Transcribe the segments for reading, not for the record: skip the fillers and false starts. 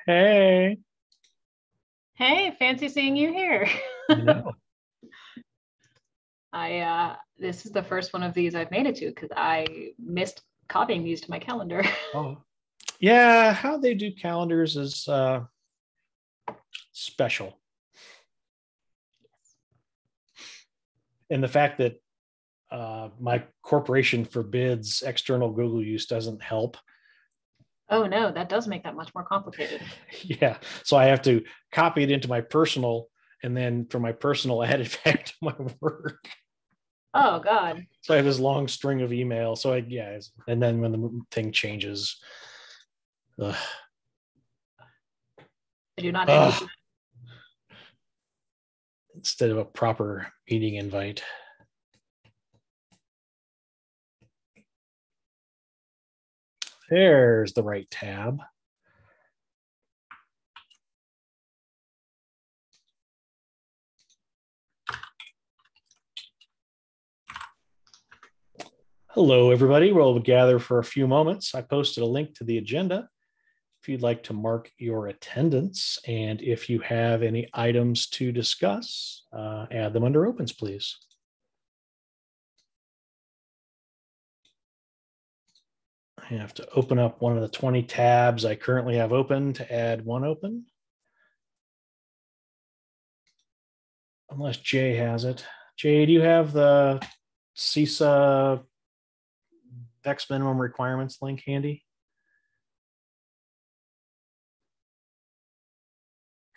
Hey. Hey, fancy seeing you here. I know. This is the first one of these I've made it to because I missed copying these to my calendar. Oh, yeah. How they do calendars is special. And the fact that my corporation forbids external Google use doesn't help. Oh no, that does make that much more complicated. Yeah. So I have to copy it into my personal, and then from my personal, add it back to my work. Oh God. So I have this long string of email. So and then when the thing changes, I do not envy. Instead of a proper meeting invite. There's the right tab. Hello, everybody. We'll gather for a few moments. I posted a link to the agenda if you'd like to mark your attendance. And if you have any items to discuss, add them under opens, please. I have to open up one of the 20 tabs I currently have open to add one open. Unless Jay has it. Jay, do you have the CISA VEX minimum requirements link handy?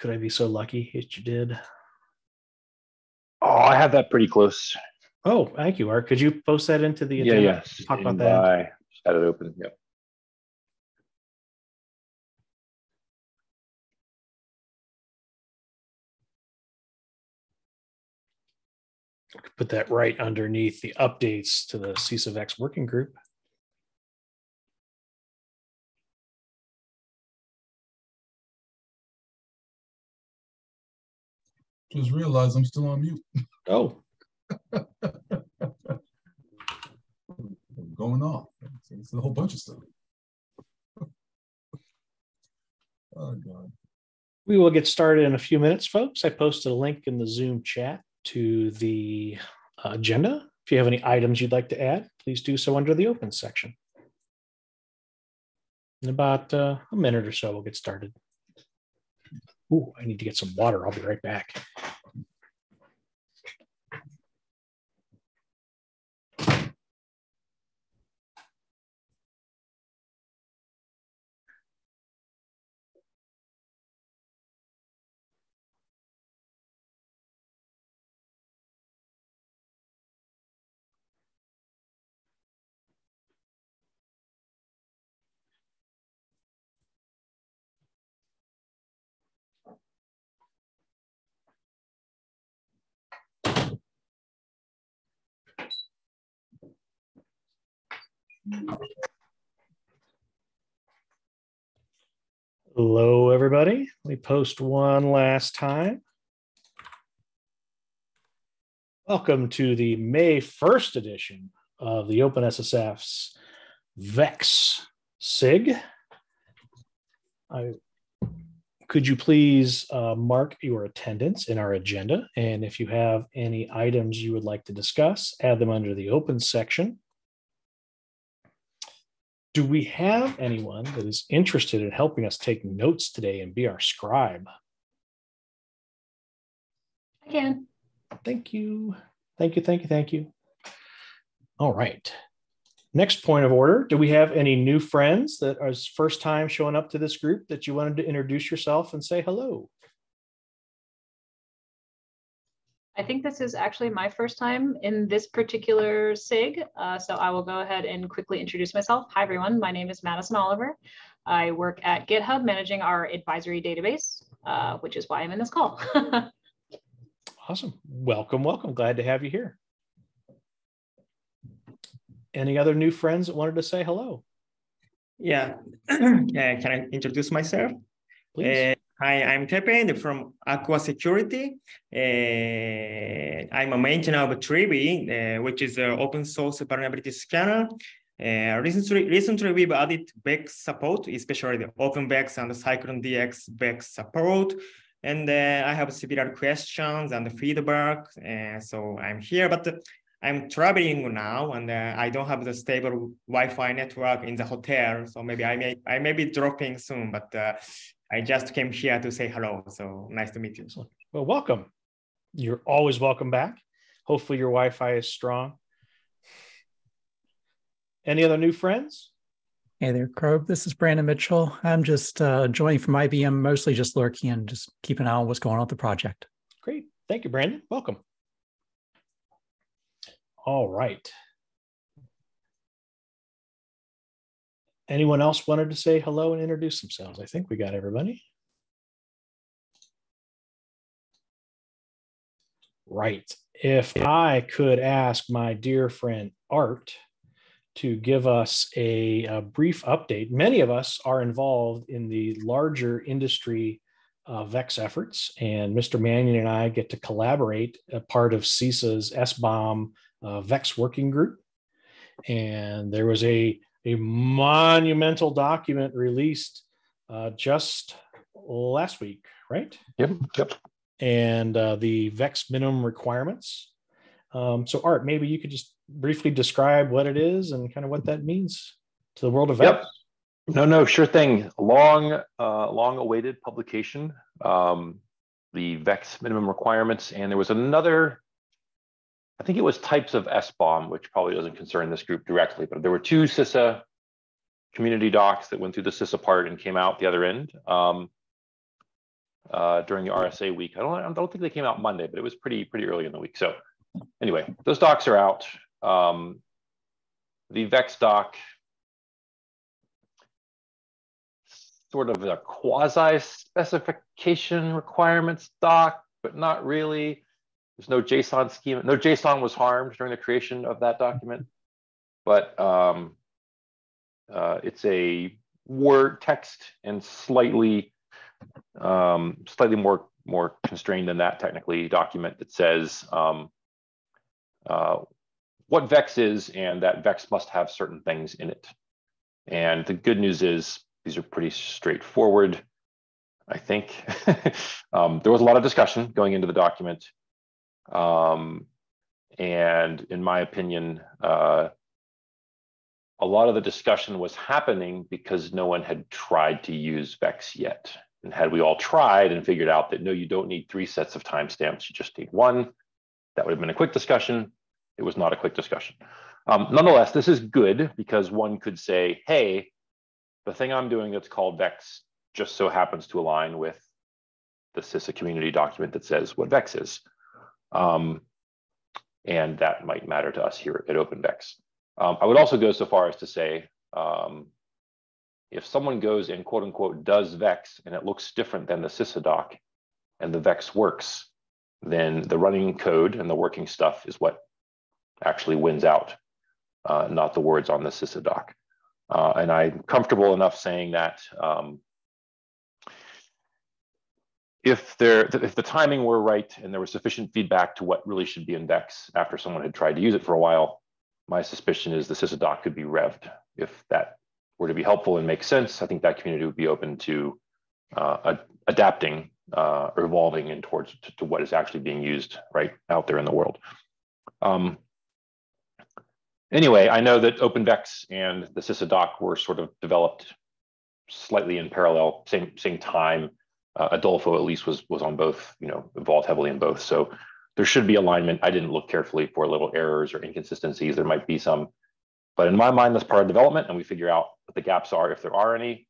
Could I be so lucky that you did? Oh, I have that pretty close. Oh, thank you, Art. Could you post that into the agenda? Yes. Talk about that. I just had it open. Yep. Put that right underneath the updates to the CISA VEX working group. Just realized I'm still on mute. Oh. Going off. It's a whole bunch of stuff. Oh, God. We will get started in a few minutes, folks. I posted a link in the Zoom chat to the agenda. If you have any items you'd like to add, please do so under the open section. In about a minute or so, we'll get started. Ooh, I need to get some water. I'll be right back. Hello, everybody. Let me post one last time. Welcome to the May 1st edition of the OpenSSF's VEX SIG. Could you please mark your attendance in our agenda? And if you have any items you would like to discuss, add them under the open section. Do we have anyone that is interested in helping us take notes today and be our scribe? I can. Thank you. Thank you, thank you, thank you. All right. Next point of order. Do we have any new friends that are first time showing up to this group that you wanted to introduce yourself and say hello? I think this is actually my first time in this particular SIG, so I will go ahead and quickly introduce myself. Hi, everyone. My name is Madison Oliver. I work at GitHub managing our advisory database, which is why I'm in this call. Awesome. Welcome, welcome. Glad to have you here. Any other new friends that wanted to say hello? Yeah. Can I introduce myself? Please. Hi, I'm Tepe from Aqua Security. I'm a maintainer of Trivi, which is an open source vulnerability scanner. Recently, we've added VEX support, especially the OpenVEX and the CycloneDX VEX support. And I have several questions and feedback. So I'm here, but I'm traveling now, and I don't have the stable Wi-Fi network in the hotel. So maybe I may be dropping soon, but I just came here to say hello. So nice to meet you. Well, welcome. You're always welcome back. Hopefully your Wi-Fi is strong. Any other new friends? Hey there, Crow. This is Brandon Mitchell. I'm just joining from IBM, mostly just lurking and just keeping an eye on what's going on with the project. Great. Thank you, Brandon. Welcome. All right. Anyone else wanted to say hello and introduce themselves? I think we got everybody. Right. If I could ask my dear friend Art to give us a brief update. Many of us are involved in the larger industry VEX efforts, and Mr. Mannion and I get to collaborate a part of CISA's SBOM VEX working group. And there was a monumental document released just last week, right? Yep. And the VEX minimum requirements. So Art, maybe you could just briefly describe what it is and kind of what that means to the world of VEX. Yep. No, sure thing. Long awaited publication, the VEX minimum requirements. And there was another, I think it was types of SBOM, which probably doesn't concern this group directly, but there were two CISA community docs that went through the CISA part and came out the other end during the RSA week. I don't think they came out Monday, but it was pretty early in the week. So anyway, those docs are out. The VEX doc, sort of a quasi-specification requirements doc, but not really. There's no JSON schema. No JSON was harmed during the creation of that document, but it's a word text and slightly more constrained than that technically document that says what VEX is and that VEX must have certain things in it. And the good news is these are pretty straightforward, I think. There was a lot of discussion going into the document. And in my opinion, a lot of the discussion was happening because no one had tried to use VEX yet. And had we all tried and figured out that, no, you don't need 3 sets of timestamps, you just need 1, that would have been a quick discussion. It was not a quick discussion. Nonetheless, this is good because one could say, hey, the thing I'm doing that's called VEX just so happens to align with the CISA community document that says what VEX is. And that might matter to us here at OpenVEX. I would also go so far as to say, if someone goes and quote unquote does VEX and it looks different than the CISA doc and the VEX works, then the running code and the working stuff is what actually wins out, not the words on the CISA doc. And I'm comfortable enough saying that if the timing were right and there was sufficient feedback to what really should be in VEX after someone had tried to use it for a while, my suspicion is the CISA doc could be revved. If that were to be helpful and make sense, I think that community would be open to adapting or evolving in towards to what is actually being used right out there in the world. Anyway, I know that OpenVEX and the CISA doc were sort of developed slightly in parallel, same time. Adolfo at least was on both, involved heavily in both. So there should be alignment. I didn't look carefully for little errors or inconsistencies. There might be some, but in my mind, that's part of development, and we figure out what the gaps are, if there are any.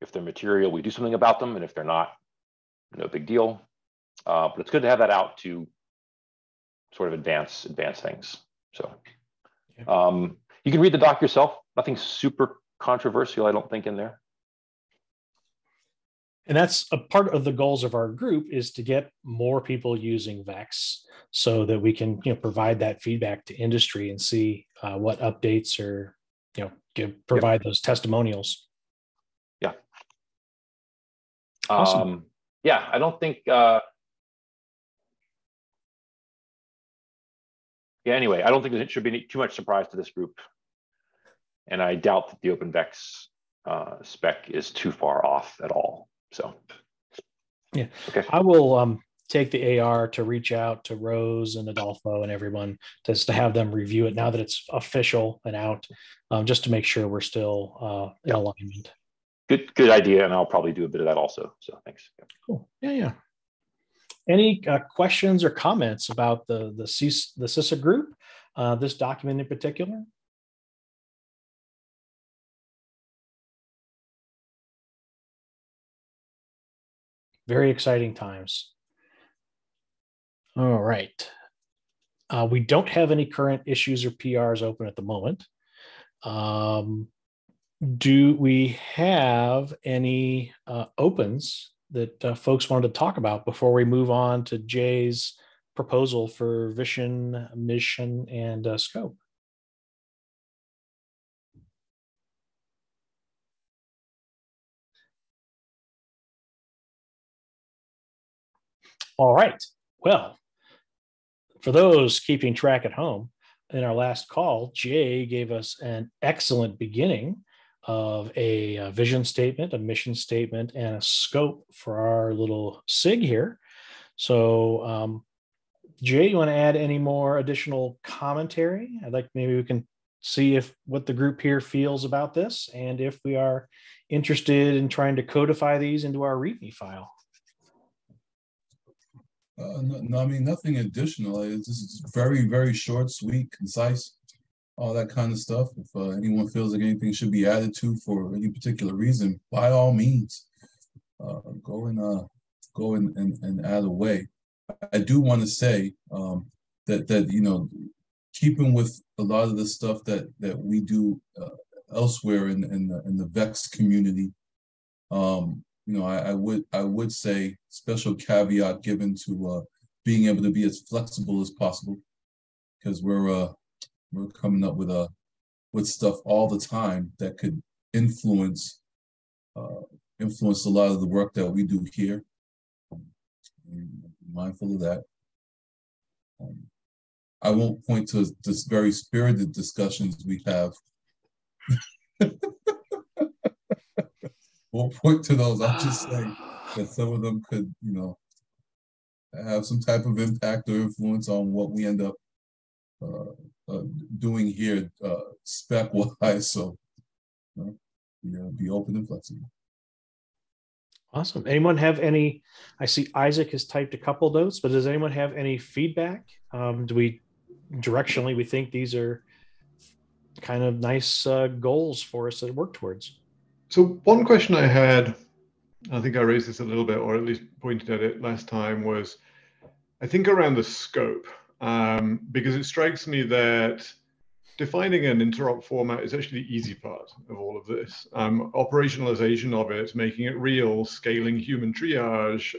If they're material, we do something about them, and if they're not, no big deal. But it's good to have that out to sort of advance things. So you can read the doc yourself. Nothing super controversial, I don't think, in there. And that's a part of the goals of our group, is to get more people using VEX so that we can provide that feedback to industry and see what updates or provide those testimonials. Yeah. Awesome. Yeah, I don't think anyway, I don't think it should be too much surprise to this group. And I doubt that the OpenVEX spec is too far off at all. So, yeah, okay. I will take the AR to reach out to Rose and Adolfo and everyone just to have them review it now that it's official and out, just to make sure we're still in alignment. Good idea, and I'll probably do a bit of that also. So thanks. Cool. Yeah. Any questions or comments about the CISA group, this document in particular? Very exciting times. All right. We don't have any current issues or PRs open at the moment. Do we have any opens that folks wanted to talk about before we move on to Jay's proposal for vision, mission, and scope? All right. Well, for those keeping track at home, in our last call, Jay gave us an excellent beginning of a vision statement, a mission statement, and a scope for our little SIG here. So, Jay, you want to add any more additional commentary? I'd like maybe we can see what the group here feels about this and if we are interested in trying to codify these into our README file. No, I mean, nothing additional. It's just very, very short, sweet, concise, all that kind of stuff. If anyone feels like anything should be added to for any particular reason, by all means, go and add away. I do want to say that you know, keeping with a lot of the stuff that we do elsewhere in the VEX community, you know, I would say special caveat given to being able to be as flexible as possible, because we're coming up with stuff all the time that could influence a lot of the work that we do here. Mindful of that. I won't point to this very spirited discussions we have. Won't point to those. I'll just say that some of them could, you know, have some type of impact or influence on what we end up doing here spec-wise. So, you know, be open and flexible. Awesome. Anyone have any? I see Isaac has typed a couple notes, but does anyone have any feedback? Do we directionally, we think these are kind of nice goals for us to work towards? So one question I had, I think I raised this a little bit, or at least pointed at it last time, was I think around the scope, because it strikes me that defining an interop format is actually the easy part of all of this. Operationalization of it, making it real, scaling human triage,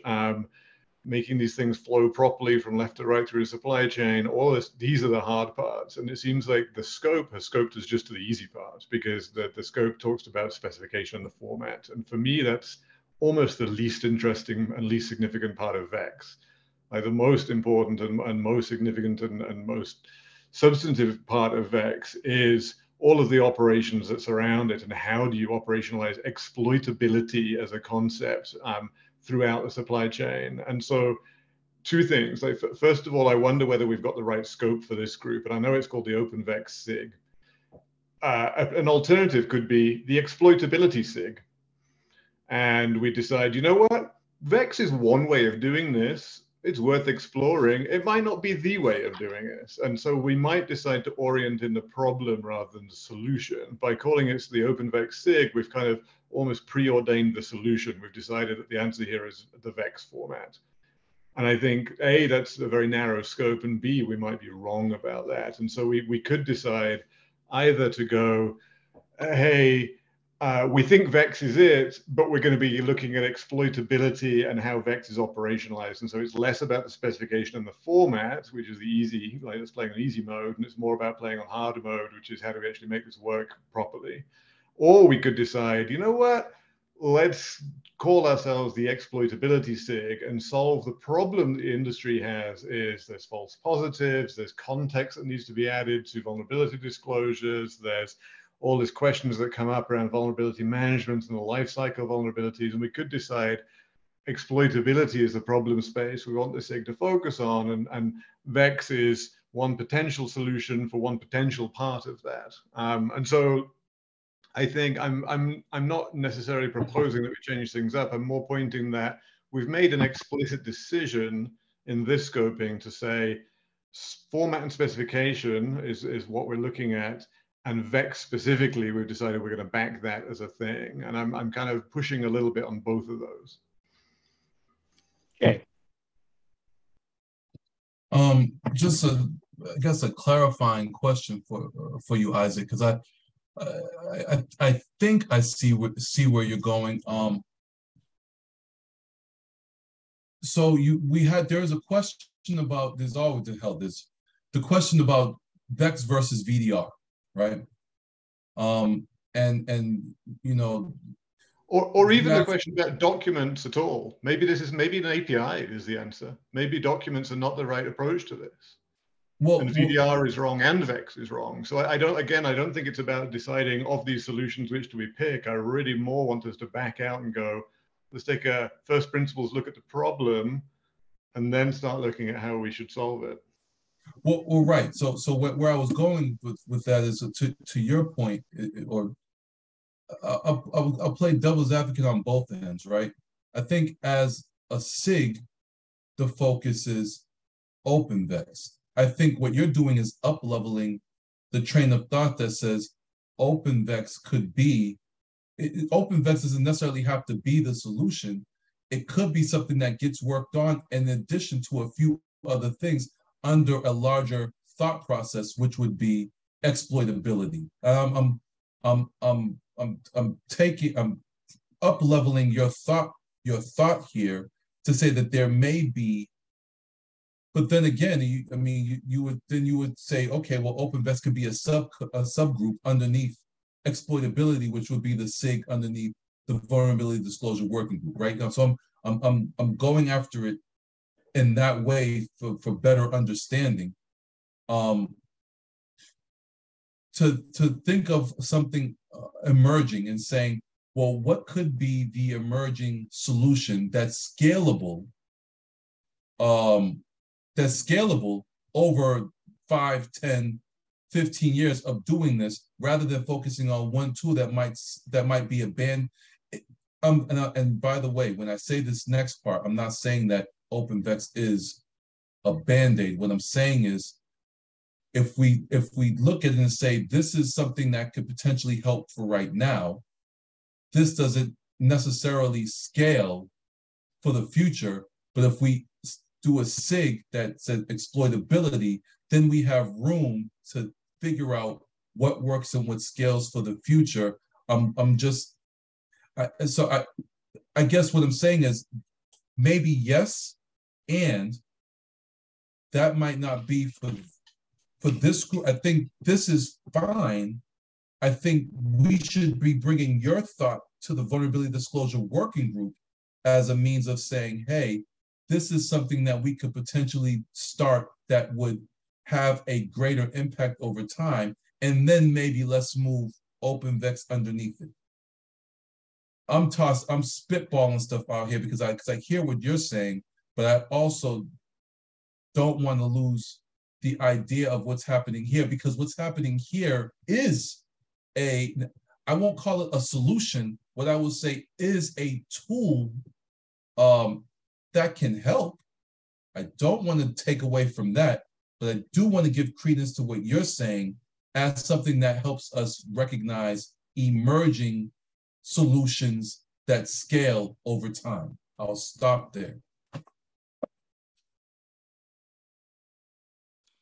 making these things flow properly from left to right through the supply chain, all this, these are the hard parts. And it seems like the scope has scoped us just to the easy part, because the scope talks about specification and the format. And for me, that's almost the least interesting and least significant part of VEX. Like the most important and most significant and most substantive part of VEX is all of the operations that surround it, and how do you operationalize exploitability as a concept throughout the supply chain. And so two things, like first of all, I wonder whether we've got the right scope for this group. And I know it's called the OpenVEX SIG. An alternative could be the exploitability SIG. And we decide, you know what? VEX is one way of doing this. It's worth exploring. It might not be the way of doing it. And so we might decide to orient in the problem rather than the solution. By calling it the OpenVEX SIG, we've kind of almost preordained the solution. We've decided that the answer here is the VEX format. And I think, A, that's a very narrow scope, and B, we might be wrong about that. And so we could decide either to go, hey, we think VEX is it, but we're going to be looking at exploitability and how VEX is operationalized. And so it's less about the specification and the format, which is the easy, like it's playing on easy mode, and it's more about playing on harder mode, which is how do we actually make this work properly. Or we could decide, you know what, let's call ourselves the exploitability SIG and solve the problem the industry has. Is there's false positives, there's context that needs to be added to vulnerability disclosures, there's all these questions that come up around vulnerability management and the life cycle vulnerabilities. And we could decide exploitability is the problem space we want the SIG to focus on, and VEX is one potential solution for one potential part of that. And so I think I'm not necessarily proposing that we change things up. I'm more pointing that we've made an explicit decision in this scoping to say format and specification is what we're looking at, and VEX specifically, we've decided we're going to back that as a thing. And I'm kind of pushing a little bit on both of those. Okay. Just I guess a clarifying question for you, Isaac, because I think I see where you're going. So there's a question about there's the question about VEX versus VDR, right? And you know, or even the question about documents at all. Maybe an API is the answer. Maybe documents are not the right approach to this. And VDR is wrong and VEX is wrong. So I don't think it's about deciding of these solutions which do we pick. I really more want us to back out and go, let's take a first principles look at the problem and then start looking at how we should solve it. Well, right. So where I was going with that is to your point, or I'll play devil's advocate on both ends, right? I think as a SIG, the focus is OpenVEX. I think what you're doing is up-leveling the train of thought that says OpenVEX could be, OpenVEX doesn't necessarily have to be the solution. It could be something that gets worked on in addition to a few other things under a larger thought process, which would be exploitability. I'm up-leveling your thought here to say that there may be. But then again, you would say, okay, well, OpenVEX could be a subgroup underneath exploitability, which would be the SIG underneath the vulnerability disclosure working group, right? Now, so I'm going after it in that way for better understanding. To think of something emerging and saying, well, what could be the emerging solution that's scalable? That's scalable over 5, 10, 15 years of doing this, rather than focusing on one tool that might be a band. And by the way, when I say this next part, I'm not saying that OpenVEX is a band-aid. What I'm saying is, if we look at it and say this is something that could potentially help for right now, this doesn't necessarily scale for the future. But if we do a SIG that says exploitability, then we have room to figure out what works and what scales for the future. I guess what I'm saying is maybe yes, and that might not be for this group. I think this is fine. I think we should be bringing your thought to the vulnerability disclosure working group as a means of saying, hey, this is something that we could potentially start that would have a greater impact over time, and then maybe let's move OpenVEX underneath it. I'm spitballing stuff out here because I hear what you're saying, but I also don't want to lose the idea of what's happening here, because what's happening here is I won't call it a solution. What I will say is a tool that can help. I don't want to take away from that, but I do want to give credence to what you're saying as something that helps us recognize emerging solutions that scale over time. I'll stop there. Do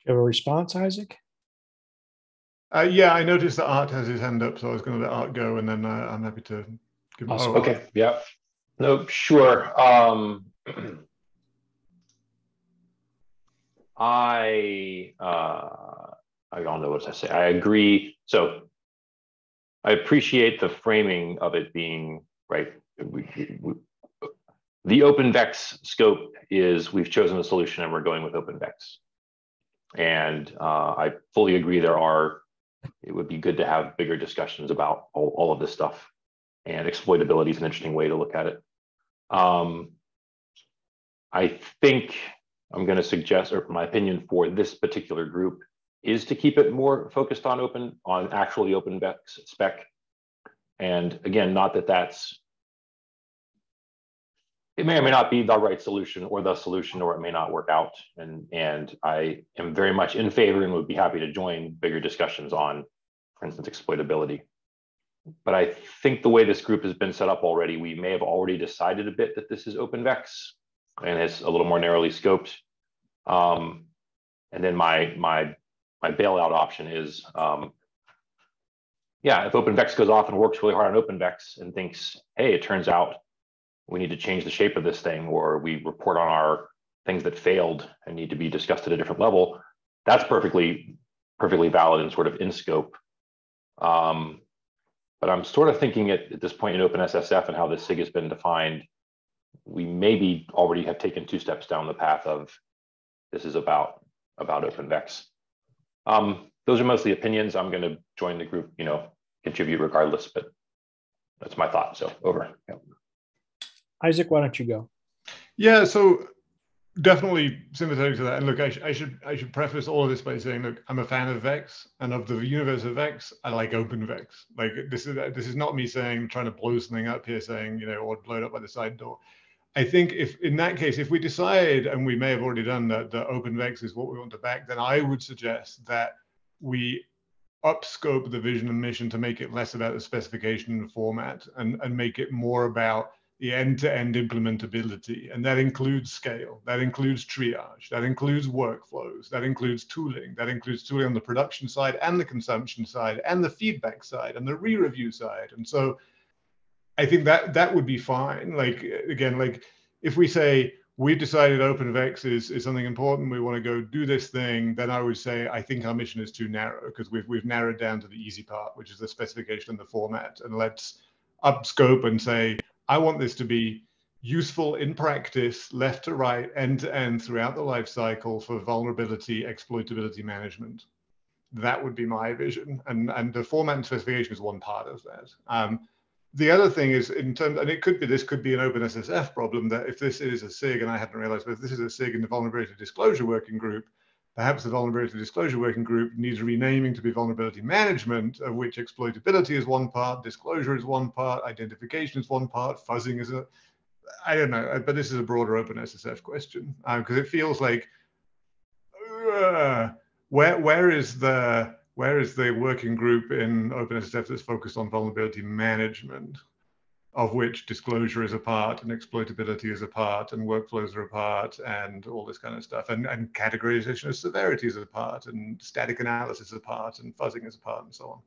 you have a response, Isaac? Yeah, I noticed that Art has his hand up, so I was going to let Art go, and then I'm happy to give him. Awesome. Okay, yeah. No, sure. I don't know what to say. I agree. So I appreciate the framing of it being right. The OpenVEX scope is we've chosen a solution and we're going with OpenVEX. And I fully agree there are it would be good to have bigger discussions about all of this stuff. And exploitability is an interesting way to look at it. I think I'm going to suggest, or my opinion for this particular group is to keep it more focused on actually OpenVEX spec. And again, not that it may or may not be the right solution or the solution, or it may not work out. And I am very much in favor and would be happy to join bigger discussions on, for instance, exploitability. But I think the way this group has been set up already, we may have already decided a bit that this is OpenVEX and it's a little more narrowly scoped. And then my bailout option is, if OpenVEX goes off and works really hard on OpenVEX and thinks, hey, it turns out we need to change the shape of this thing, or we report on our things that failed and need to be discussed at a different level, that's perfectly valid and sort of in scope. But I'm sort of thinking at this point in OpenSSF and how this SIG has been defined, we maybe already have taken 2 steps down the path of this is about OpenVEX. Those are mostly opinions. I'm going to join the group, contribute regardless, but that's my thought. So over. Yeah. Isaac, why don't you go? Yeah, so definitely sympathetic to that. And look, I should preface all of this by saying, look, I'm a fan of VEX, and of the universe of VEX, I like OpenVEX. Like this is not me trying to blow something up here, saying, or blow it up by the side door. I think if in that case, if we decide, and we may have already done that OpenVEX is what we want to back, then I would suggest that we upscope the vision and mission to make it less about the specification and format, and make it more about the end-to-end implementability. And that includes scale, that includes triage, that includes workflows, that includes tooling, on the production side and the consumption side and the feedback side and the re-review side. And so I think that would be fine. Like, again, like if we say we've decided OpenVEX is something important, we want to go do this thing, then I would say I think our mission is too narrow, because we've narrowed down to the easy part, which is the specification and the format. And let's upscope and say, I want this to be useful in practice, left to right, end to end throughout the life cycle for vulnerability, exploitability management. That would be my vision. And the format and specification is one part of that. The other thing is in terms, and this could be an OpenSSF problem, that if this is a SIG, and I hadn't realized, but if this is a SIG in the Vulnerability Disclosure Working Group, perhaps the Vulnerability Disclosure Working Group needs renaming to be Vulnerability Management, of which exploitability is one part, disclosure is one part, identification is one part, fuzzing is I don't know, but this is a broader OpenSSF question, because it feels like, where is the working group in OpenSSF that's focused on vulnerability management, of which disclosure is a part and exploitability is a part and workflows are a part and all this kind of stuff, and categorization of severity is a part and static analysis is a part and fuzzing is a part and so on.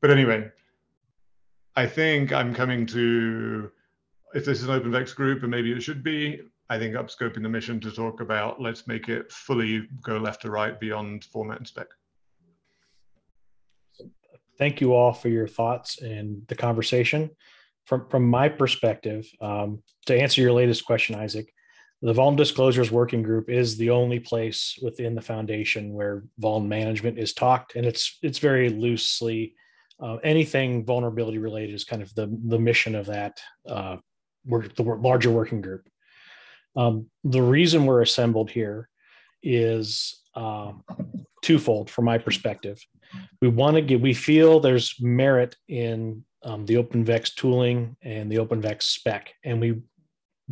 But anyway, I think I'm coming to, if this is an OpenVEX group, and maybe it should be, I think upscoping the mission to talk about, let's make it fully go left to right beyond format and spec. Thank you all for your thoughts and the conversation. From my perspective, to answer your latest question, Isaac, the Vuln Disclosures Working Group is the only place within the foundation where vuln management is talked, and it's very loosely anything vulnerability related is kind of the mission of that the larger working group. The reason we're assembled here is twofold from my perspective. We feel there's merit in the OpenVEX tooling and the OpenVEX spec, and we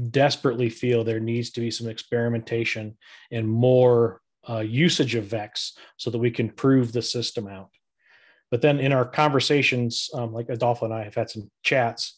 desperately feel there needs to be some experimentation and more usage of VEX so that we can prove the system out. But then in our conversations, like Adolfo and I have had some chats,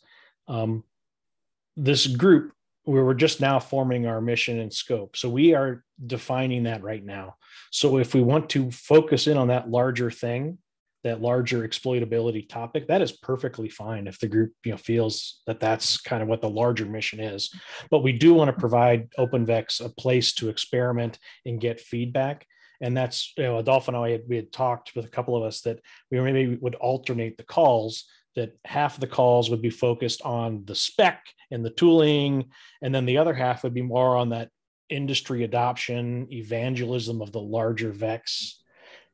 this group, where we're just now forming our mission and scope. So we are defining that right now. So if we want to focus in on that larger thing, that larger exploitability topic, that is perfectly fine if the group feels that that's kind of what the larger mission is. But we do want to provide OpenVEX a place to experiment and get feedback. And that's, Adolfo and I, we had talked with a couple of us that we maybe would alternate the calls, that half of the calls would be focused on the spec and the tooling, and then the other half would be more on that industry adoption, evangelism of the larger VEX.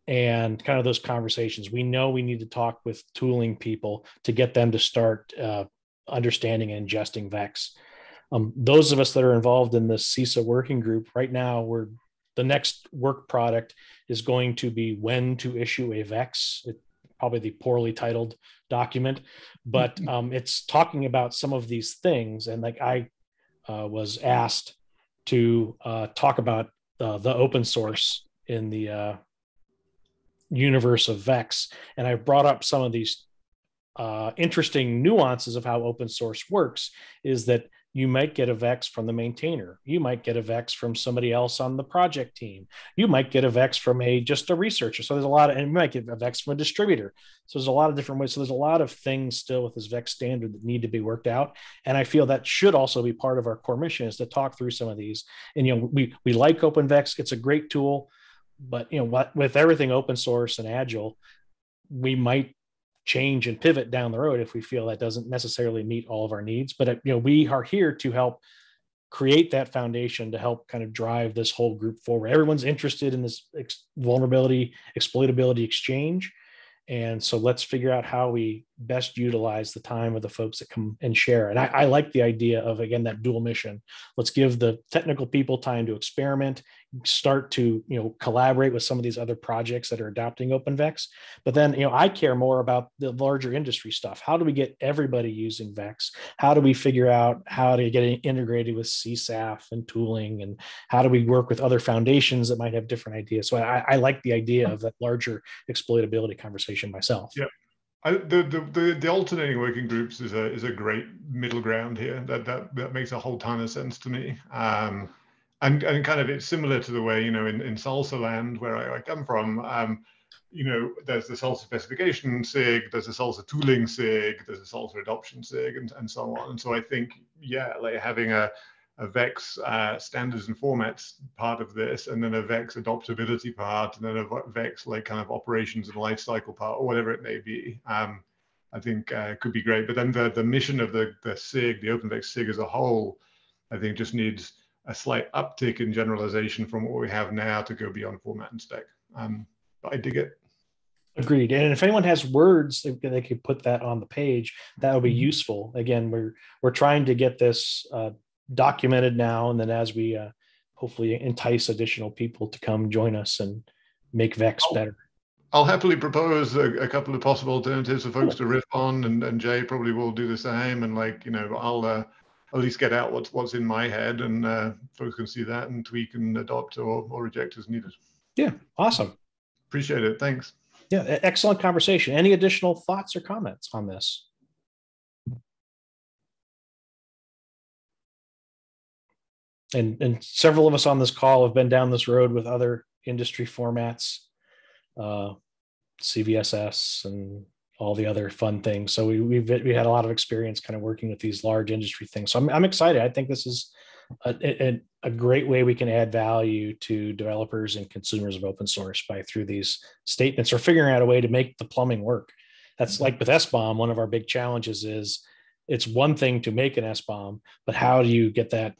and kind of those conversations. We know we need to talk with tooling people to get them to start understanding and ingesting VEX. Those of us that are involved in the CISA working group right now, the next work product is going to be when to issue a VEX. Probably the poorly titled document, but it's talking about some of these things. And like I was asked to talk about the open source in the universe of VEX. And I brought up some of these interesting nuances of how open source works, is that you might get a VEX from the maintainer. You might get a VEX from somebody else on the project team. You might get a VEX from just a researcher. So there's a lot and you might get a VEX from a distributor. So there's a lot of different ways. So there's a lot of things still with this VEX standard that need to be worked out. And I feel that should also be part of our core mission, is to talk through some of these. And, we like OpenVEX. It's a great tool, but, with everything open source and agile, we might change and pivot down the road if we feel that doesn't necessarily meet all of our needs. But we are here to help create that foundation to help kind of drive this whole group forward. Everyone's interested in this vulnerability, exploitability exchange. And so let's figure out how we best utilize the time of the folks that come and share. And I like the idea of, again, that dual mission. Let's give the technical people time to experiment, start to, collaborate with some of these other projects that are adopting OpenVEX. But then, I care more about the larger industry stuff. How do we get everybody using VEX? How do we figure out how to get it integrated with CSAF and tooling? And how do we work with other foundations that might have different ideas? So I like the idea of that larger exploitability conversation myself. Yeah. The alternating working groups is a great middle ground here. That makes a whole ton of sense to me. And kind of it's similar to the way, in salsa land where I come from, there's the salsa specification SIG, there's a salsa tooling SIG, there's a salsa adoption SIG, and so on. And so I think, like having a VEX standards and formats part of this, and then a VEX adoptability part, and then a VEX like kind of operations and lifecycle part, or whatever it may be, I think could be great. But then the mission of the SIG, the OpenVEX SIG as a whole, I think just needs a slight uptick in generalization from what we have now to go beyond format and spec. But I dig it. Agreed. And if anyone has words, they could put that on the page. That would be useful. Again, we're trying to get this documented now, and then as we hopefully entice additional people to come join us and make VEX better. I'll happily propose a couple of possible alternatives for folks to riff on, and Jay probably will do the same. And I'll at least get out what's in my head, and folks can see that and tweak and adopt or reject as needed. Yeah, awesome. Appreciate it. Thanks. Yeah, excellent conversation. Any additional thoughts or comments on this? And several of us on this call have been down this road with other industry formats, CVSS and all the other fun things. So we had a lot of experience kind of working with these large industry things. So I'm excited. I think this is a great way we can add value to developers and consumers of open source through these statements, or figuring out a way to make the plumbing work. That's like with SBOM. One of our big challenges is it's one thing to make an SBOM, but how do you get that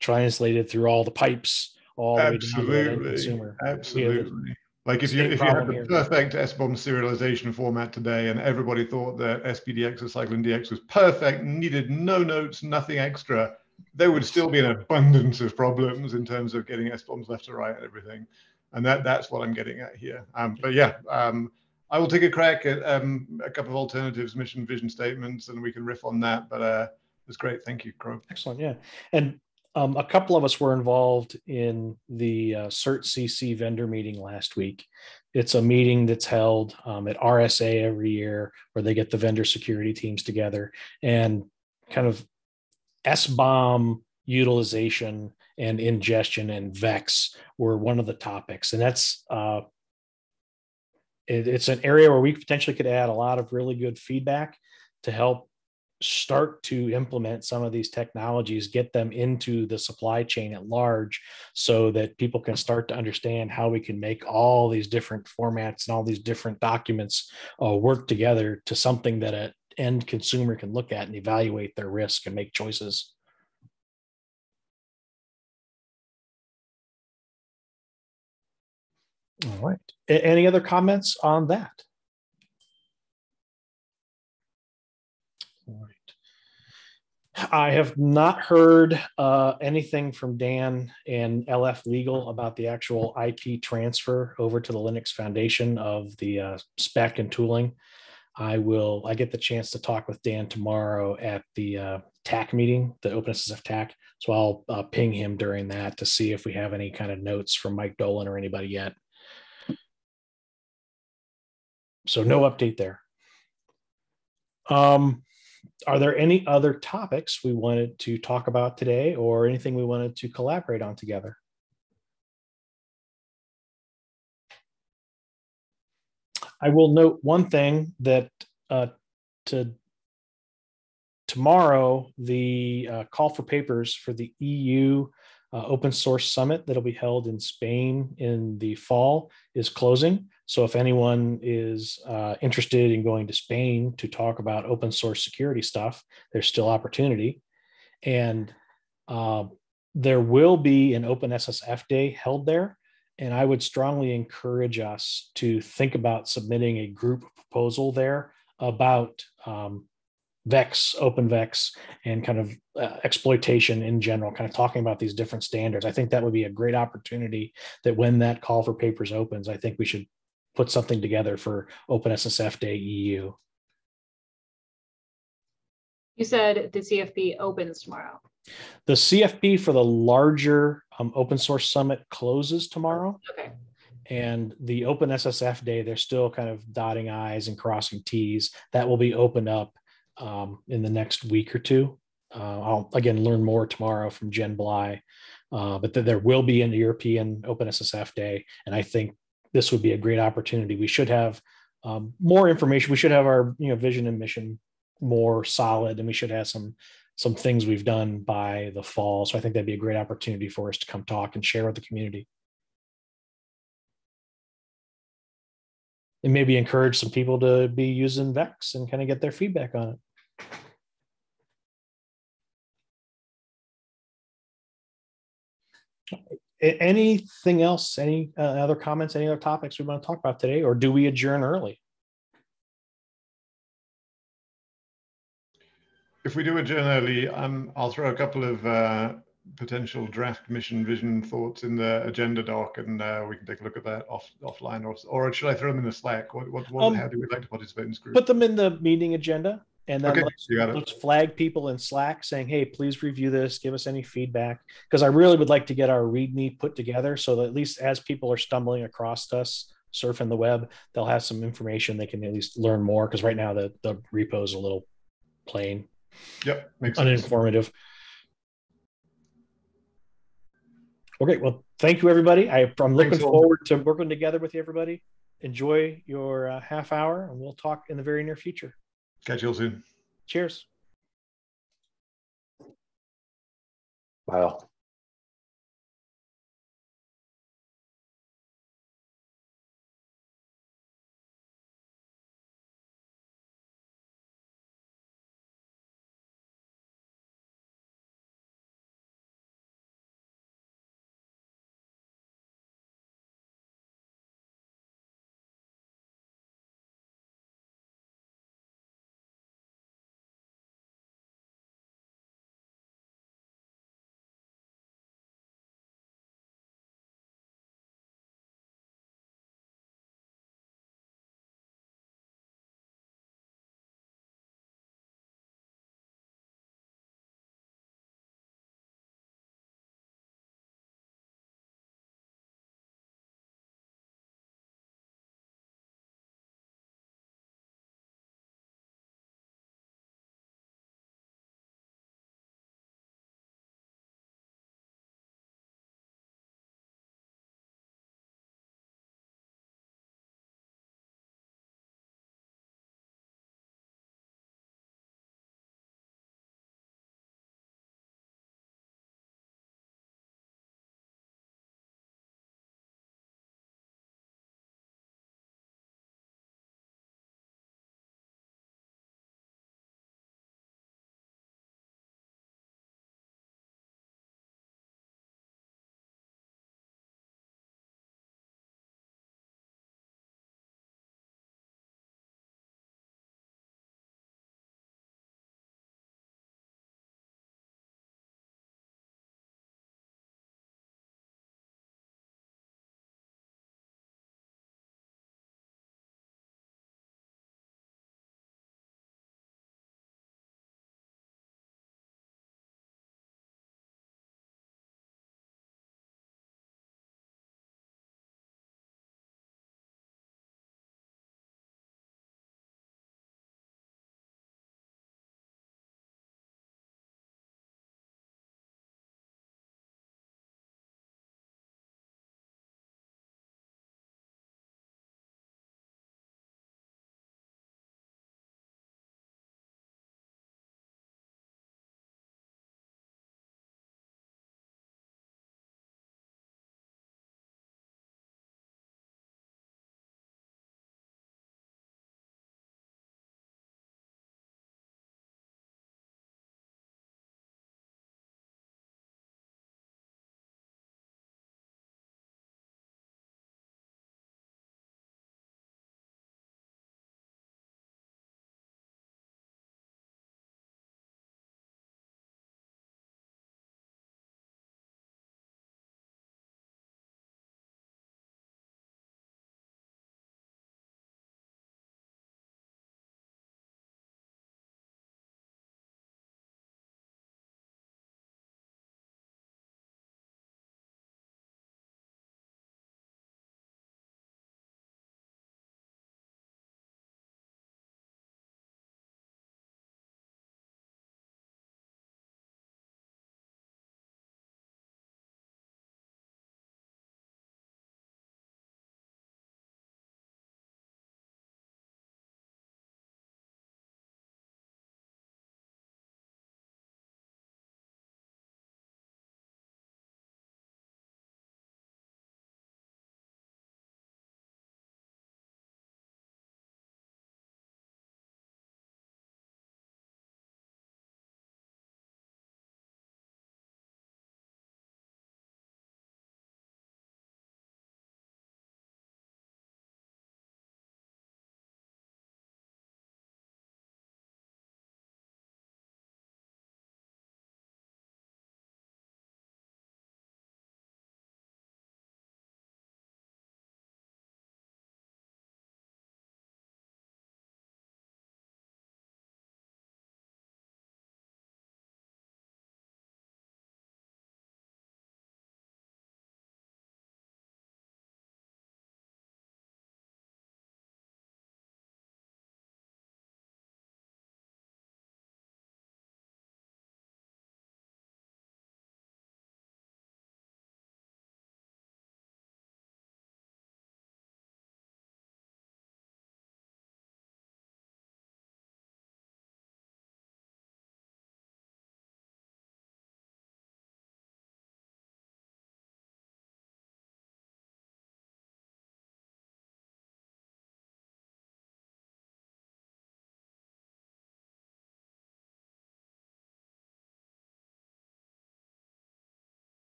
translated through all the pipes all the way down to the end consumer? Absolutely. Like if you had the perfect SBOM serialization format today, and everybody thought that SPDX or CycloneDX was perfect, needed no notes, nothing extra, there would still be an abundance of problems in terms of getting SBOMs left to right and everything. And that's what I'm getting at here. But yeah, I will take a crack at a couple of alternatives, mission, vision statements, and we can riff on that. But it's great. Thank you, Crow. Excellent. Yeah. And a couple of us were involved in the CERT-CC vendor meeting last week. It's a meeting that's held at RSA every year, where they get the vendor security teams together, and kind of SBOM utilization and ingestion and VEX were one of the topics. And that's it's an area where we potentially could add a lot of really good feedback to help start to implement some of these technologies, get them into the supply chain at large, so that people can start to understand how we can make all these different formats and all these different documents work together to something that an end consumer can look at and evaluate their risk and make choices. All right. Any other comments on that? All right. I have not heard anything from Dan and LF Legal about the actual IP transfer over to the Linux Foundation of the spec and tooling. I get the chance to talk with Dan tomorrow at the TAC meeting, the OpenSSF TAC. So I'll ping him during that to see if we have any kind of notes from Mike Dolan or anybody yet. So no update there. Are there any other topics we wanted to talk about today or anything we wanted to collaborate on together? I will note one thing that tomorrow, the call for papers for the EU open source summit that'll be held in Spain in the fall is closing. So if anyone is interested in going to Spain to talk about open source security stuff, there's still opportunity. And there will be an OpenSSF day held there. And I would strongly encourage us to think about submitting a group proposal there about VEX, OpenVEX, and kind of exploitation in general, kind of talking about these different standards. I think that would be a great opportunity that when that call for papers opens, I think we should put something together for OpenSSF Day EU. You said the CFP opens tomorrow. The CFP for the larger open source summit closes tomorrow. Okay. And the OpenSSF Day, they're still kind of dotting I's and crossing T's. That will be opened up in the next week or two. I'll again learn more tomorrow from Jen Bly, but there will be an European OpenSSF Day, and I think this would be a great opportunity. We should have more information. We should have our vision and mission more solid, and we should have some things we've done by the fall. So I think that'd be a great opportunity for us to come talk and share with the community. And maybe encourage some people to be using VEX and kind of get their feedback on it. Anything else? Any other comments? Any other topics we want to talk about today, or do we adjourn early? If we do adjourn early, I'll throw a couple of potential draft mission vision thoughts in the agenda doc, and we can take a look at that offline, or should I throw them in the Slack? How do we like to participate in this group? Put them in the meeting agenda, and then okay, let's flag people in Slack saying, hey, please review this, give us any feedback, because I really would like to get our README put together so that at least as people are stumbling across us, surfing the web, they'll have some information they can at least learn more, because right now the repo is a little plain. Yep, makes sense. Uninformative. Okay, well, thank you, everybody. I'm looking forward to working together with you, everybody. Enjoy your half hour, and we'll talk in the very near future. Catch you all soon. Cheers. Wow.